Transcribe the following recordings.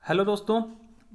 Hello दोस्तों,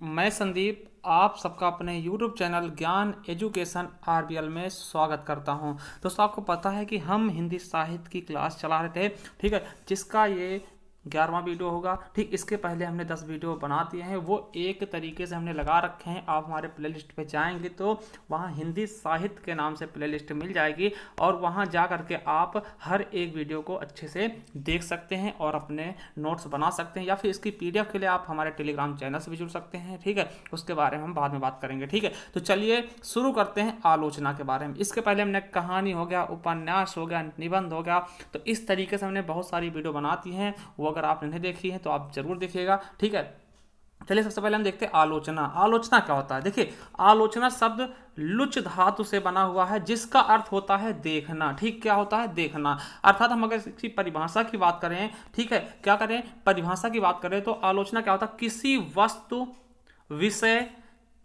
मैं संदीप आप सबका अपने YouTube चैनल ज्ञान एजुकेशन RBL में स्वागत करता हूं। दोस्तों, आपको पता है कि हम हिंदी साहित्य की क्लास चला रहे थे, ठीक है, जिसका ये 11वां वीडियो होगा। ठीक, इसके पहले हमने 10 वीडियो बना दिए हैं, वो एक तरीके से हमने लगा रखे हैं। आप हमारे प्लेलिस्ट पे जाएंगे तो वहाँ हिंदी साहित्य के नाम से प्लेलिस्ट मिल जाएगी और वहाँ जा करके आप हर एक वीडियो को अच्छे से देख सकते हैं और अपने नोट्स बना सकते हैं, या फिर इसकी PDF के लिए आप हमारे टेलीग्राम चैनल से भी जुड़ सकते हैं। ठीक है, उसके बारे में हम बाद में बात करेंगे। ठीक है, तो चलिए शुरू करते हैं आलोचना के बारे में। इसके पहले हमने कहानी हो गया, उपन्यास हो गया, निबंध हो गया, तो इस तरीके से हमने बहुत सारी वीडियो बनाती हैं। वो अगर आपने नहीं देखी है तो आप जरूर देखिएगा। ठीक है, चलिए सबसे पहले हम देखते हैं आलोचना। आलोचना क्या होता है? देखिए, आलोचना शब्द लुच धातु से बना हुआ है, जिसका अर्थ होता है देखना। ठीक, क्या होता है? देखना। अर्थात हम अगर इसकी परिभाषा की बात करें, ठीक है, क्या करें, परिभाषा की बात करें तो आलोचना क्या होता है? किसी वस्तु, विषय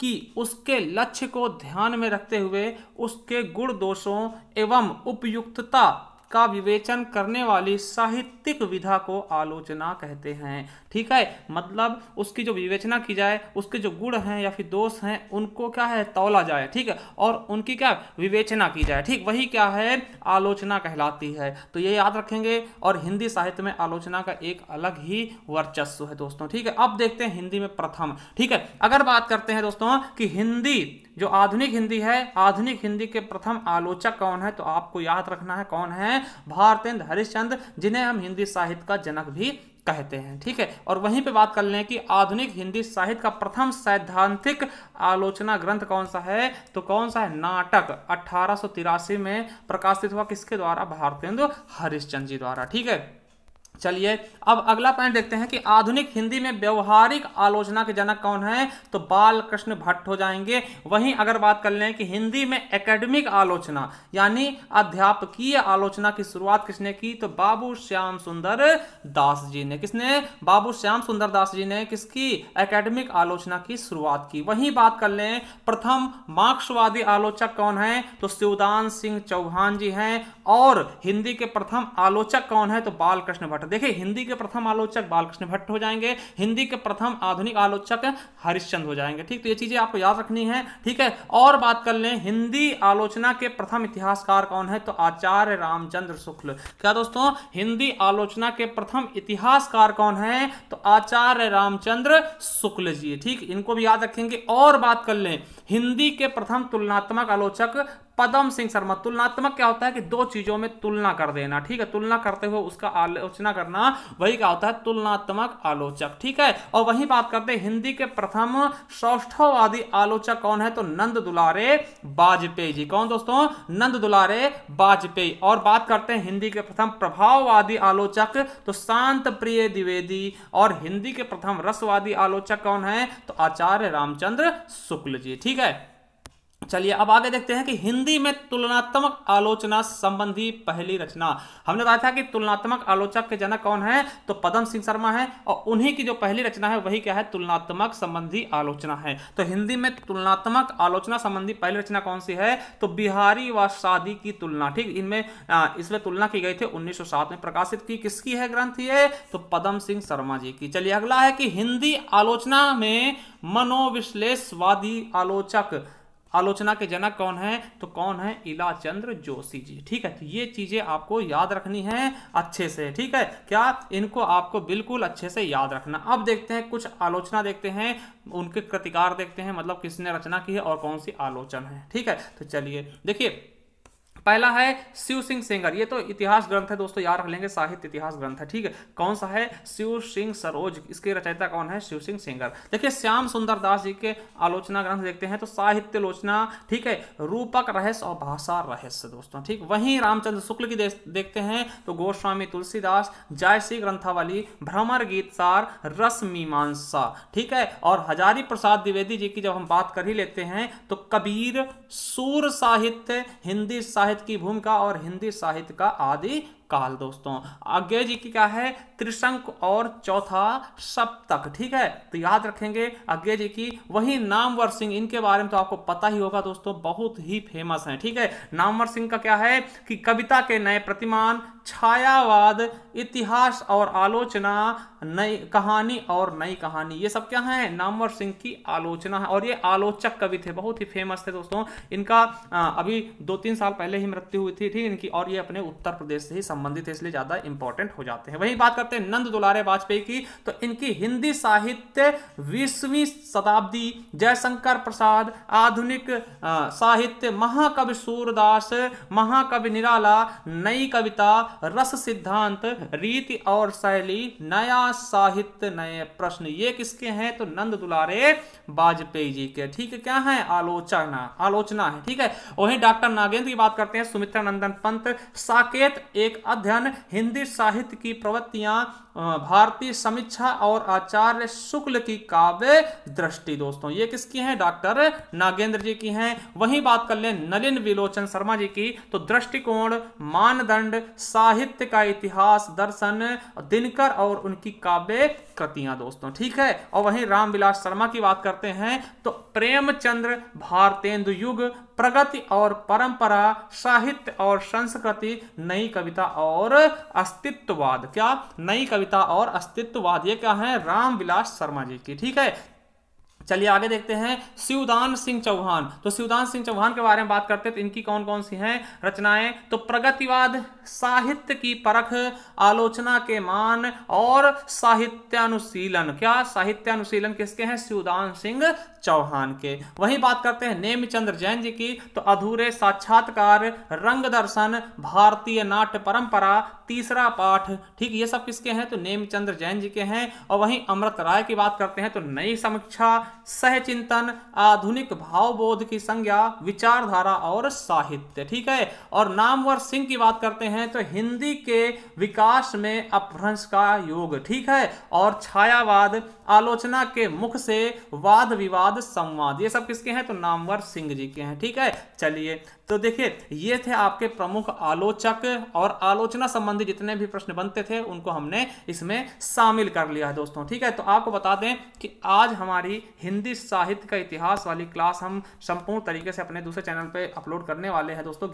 कि उसके लक्ष्य को ध्यान में रखते हुए उसके गुण दोषों एवं उपयुक्तता का विवेचन करने वाली साहित्यिक विधा को आलोचना कहते हैं। ठीक है, मतलब उसकी जो विवेचना की जाए, उसके जो गुण हैं या फिर दोष हैं, उनको क्या है, तौला जाए। ठीक है, और उनकी क्या विवेचना की जाए। ठीक, वही क्या है, आलोचना कहलाती है। तो ये याद रखेंगे। और हिंदी साहित्य में आलोचना का एक अलग ही वर्चस्व है दोस्तों। ठीक है, अब देखते हैं हिंदी में प्रथम। ठीक है, अगर बात करते हैं दोस्तों कि हिंदी जो आधुनिक हिंदी है, आधुनिक हिंदी के प्रथम आलोचक कौन है, तो आपको याद रखना है कौन है, भारतेंद्र हरिश्चंद्र, जिन्हें हम हिंदी साहित्य का जनक भी कहते हैं। ठीक है, और वहीं पे बात कर लें कि आधुनिक हिंदी साहित्य का प्रथम सैद्धांतिक आलोचना ग्रंथ कौन सा है, तो कौन सा है, नाटक 1883 में प्रकाशित हुआ। किसके द्वारा? भारतेंद्र हरिश्चंद्र जी द्वारा। ठीक है, चलिए अब अगला पॉइंट देखते हैं कि आधुनिक हिंदी में व्यवहारिक आलोचना के जनक कौन है, तो बाल कृष्ण भट्ट हो जाएंगे। वहीं अगर बात कर लें कि हिंदी में एकेडमिक आलोचना यानी अध्यापकीय आलोचना की शुरुआत किसने की, तो बाबू श्याम सुंदर दास जी ने। किसने? बाबू श्याम सुंदर दास जी ने किसकी? एकेडमिक आलोचना की शुरुआत की। वहीं बात कर लें प्रथम मार्क्सवादी आलोचक कौन है, तो शिवदान सिंह चौहान जी हैं। और हिंदी के प्रथम आलोचक कौन है, तो बालकृष्ण भट्ट। देखिए, हिंदी के प्रथम आलोचक बालकृष्ण भट्ट हो जाएंगे, हिंदी के प्रथम आधुनिक आलोचक हरिश्चंद्र हो जाएंगे। ठीक, तो ये चीजें आपको याद रखनी है। ठीक है, और बात कर लें हिंदी आलोचना के प्रथम इतिहासकार कौन है, तो आचार्य रामचंद्र शुक्ल। क्या दोस्तों, हिंदी आलोचना के प्रथम इतिहासकार कौन है, तो आचार्य रामचंद्र शुक्ल जी। ठीक, इनको भी याद रखेंगे। और बात कर लें हिंदी के प्रथम तुलनात्मक आलोचक पदम सिंह शर्मा। तुलनात्मक क्या होता है कि दो चीजों में तुलना कर देना। ठीक है, तुलना करते हुए उसका आलोचना करना, वही क्या होता है, तुलनात्मक आलोचक। ठीक है, और वही बात करते हैं हिंदी के प्रथम सौष्ठववादी आलोचक कौन है, तो नंद दुलारे वाजपेयी जी। कौन दोस्तों? नंद दुलारे वाजपेयी। और बात करते हैं हिंदी के प्रथम प्रभाववादी आलोचक, तो शांत प्रिय द्विवेदी। और हिंदी के प्रथम रसवादी आलोचक कौन है, तो आचार्य रामचंद्र शुक्ल जी। ठीक है, चलिए अब आगे देखते हैं कि हिंदी में तुलनात्मक आलोचना संबंधी पहली रचना। हमने कहा था कि तुलनात्मक आलोचक के जनक कौन है, तो पदम सिंह शर्मा है, और उन्हीं की जो पहली रचना है वही क्या है, तुलनात्मक संबंधी आलोचना है। तो हिंदी में तुलनात्मक आलोचना संबंधी पहली रचना कौन सी है, तो बिहारी व शादी की तुलना। ठीक, इसमें तुलना की गई थी 1907 में प्रकाशित की। किसकी है ग्रंथ ये, तो पदम सिंह शर्मा जी की। चलिए अगला है कि हिंदी आलोचना में मनोविश्लेषवादी आलोचना के जनक कौन है, तो कौन है, इलाचंद्र जोशी जी। ठीक है, तो ये चीजें आपको याद रखनी है अच्छे से। ठीक है, क्या इनको आपको बिल्कुल अच्छे से याद रखना। अब देखते हैं कुछ आलोचना, देखते हैं उनके कृतिकार, देखते हैं मतलब किसने रचना की है और कौन सी आलोचना है। ठीक है, तो चलिए देखिए, पहला है शिव सिंह सेंगर। ये तो इतिहास ग्रंथ है दोस्तों, याद रख लेंगे, साहित्य इतिहास ग्रंथ है। ठीक है, कौन सा है, शिव सिंह सरोज। इसके रचयिता कौन है, शिव सिंह सेंगर। देखिए, श्याम सुंदर दास जी के आलोचना ग्रंथ देखते हैं तो साहित्य लोचना, ठीक है, रूपक रहस्य और भाषा रहस्य दोस्तों। ठीक, वहीं रामचंद्र शुक्ल की देखते हैं तो गोस्वामी तुलसीदास, जायसी ग्रंथावली, भ्रमर गीत सार, रस मीमांसा। ठीक है, और हजारी प्रसाद द्विवेदी जी की जब हम बात कर ही लेते हैं तो कबीर, सूर साहित्य, हिंदी साहित्य की भूमिका और हिंदी साहित्य का आदि काल दोस्तों। आगे जी की क्या है, त्रिशंक और चौथा सप्तक। ठीक है, तो याद रखेंगे आगे जी की। वही नामवर सिंह, इनके बारे में तो आपको पता ही होगा दोस्तों, बहुत ही फेमस है। ठीक है, नामवर सिंह का क्या है कि कविता के नए प्रतिमान, छायावाद, इतिहास और आलोचना, नई कहानी और नई कहानी, ये सब क्या है? नामवर सिंह की आलोचना है। और ये आलोचक कवि थे, बहुत ही फेमस थे दोस्तों। इनका अभी 2-3 साल पहले ही मृत्यु हुई थी, ठीक इनकी, और ये अपने उत्तर प्रदेश से ही संबंधित है, इसलिए ज्यादा इंपॉर्टेंट हो जाते हैं। वहीं बात करते हैं नंद दुलारे वाजपेयी की, तो इनकी हिंदी साहित्य 20वीं शताब्दी, जयशंकर प्रसाद, आधुनिक साहित्य, महाकवि सूरदास, महाकवि निराला, नई कविता, रस सिद्धांत, रीति और शैली, नया साहित्य, नए प्रश्न, ये किसके हैं? तो नंद दुलारे वाजपेयी जी के, ठीक है। क्या है? आलोचना है, ठीक है। वहीं डॉक्टर नागेंद्र की बात करते हैं, सुमित्रा नंदन पंत, साकेत एक अध्ययन, हिंदी साहित्य की प्रवृत्तियां, भारतीय समीक्षा और आचार्य शुक्ल की काव्य दृष्टि। दोस्तों ये किसकी हैं? डॉक्टर नागेंद्र जी की हैं। वहीं बात कर लें नलिन विलोचन शर्मा जी की, तो दृष्टिकोण, मानदंड, साहित्य का इतिहास, दर्शन, दिनकर और उनकी काव्य कृतियां दोस्तों, ठीक है। और वहीं रामविलास शर्मा की बात करते हैं, तो प्रेमचंद्र, भारतेंदु युग, प्रगति और परंपरा, साहित्य और संस्कृति, नई कविता और अस्तित्ववाद। क्या? नई कविता और अस्तित्ववाद, ये क्या है? रामविलास शर्मा जी की, ठीक है। चलिए आगे देखते हैं शिवदान सिंह चौहान। तो शिवदान सिंह चौहान के बारे में बात करते हैं, तो इनकी कौन कौन सी हैं रचनाएं? तो प्रगतिवाद, साहित्य की परख, आलोचना के मान और साहित्यानुशीलन। क्या? साहित्यानुशीलन किसके हैं? शिवदान सिंह चौहान के। वहीं बात करते हैं नेमिचंद्र जैन जी की, तो अधूरे साक्षात्कार, रंग दर्शन, भारतीय नाट्य परंपरा, तीसरा पाठ, ठीक, ये सब किसके हैं? तो नेमिचंद्र जैन जी के हैं। और वहीं अमृत राय की बात करते हैं, तो नई समीक्षा, सहचिंतन, आधुनिक भावबोध की संज्ञा, विचारधारा और साहित्य, ठीक है। और नामवर सिंह की बात करते हैं, तो हिंदी के विकास में अपभ्रंश का योग, ठीक है। और छायावाद, आलोचना के मुख से वाद विवाद संवाद, ये सब किसके हैं? तो नामवर सिंह जी के हैं, ठीक है। चलिए तो देखिए ये थे आपके प्रमुख आलोचक, और आलोचना संबंधी जितने भी प्रश्न बनते थे उनको हमने इसमें शामिल कर लिया है दोस्तों, ठीक है। तो आपको बता दें कि आज हमारी हिंदी साहित्य का इतिहास वाली क्लास हम संपूर्ण तरीके से अपने दूसरे चैनल पे अपलोड करने वाले हैं दोस्तों,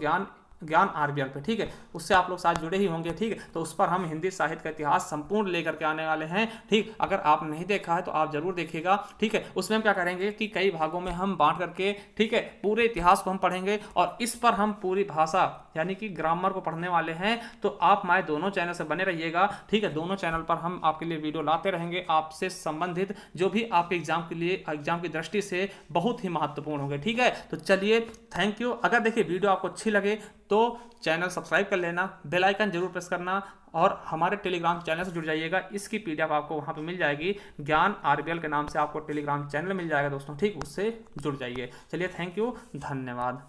ज्ञान आरबीएल पे, ठीक है। उससे आप लोग साथ जुड़े ही होंगे, ठीक है। तो उस पर हम हिंदी साहित्य का इतिहास संपूर्ण लेकर के आने वाले हैं, ठीक। अगर आप नहीं देखा है तो आप जरूर देखिएगा, ठीक है। उसमें हम क्या करेंगे कि कई भागों में हम बांट करके, ठीक है, पूरे इतिहास को हम पढ़ेंगे, और इस पर हम पूरी भाषा यानी कि ग्रामर को पढ़ने वाले हैं। तो आप हमारे दोनों चैनल से बने रहिएगा, ठीक है। दोनों चैनल पर हम आपके लिए वीडियो लाते रहेंगे, आपसे संबंधित जो भी आपके एग्जाम के लिए, एग्जाम की दृष्टि से बहुत ही महत्वपूर्ण होंगे, ठीक है। तो चलिए थैंक यू। अगर देखिए वीडियो आपको अच्छी लगे तो चैनल सब्सक्राइब कर लेना, बेल आइकन जरूर प्रेस करना, और हमारे टेलीग्राम चैनल से जुड़ जाइएगा। इसकी पीडीएफ आपको वहां पे मिल जाएगी, ज्ञान आरबीएल के नाम से आपको टेलीग्राम चैनल मिल जाएगा दोस्तों, ठीक, उससे जुड़ जाइए। चलिए थैंक यू, धन्यवाद।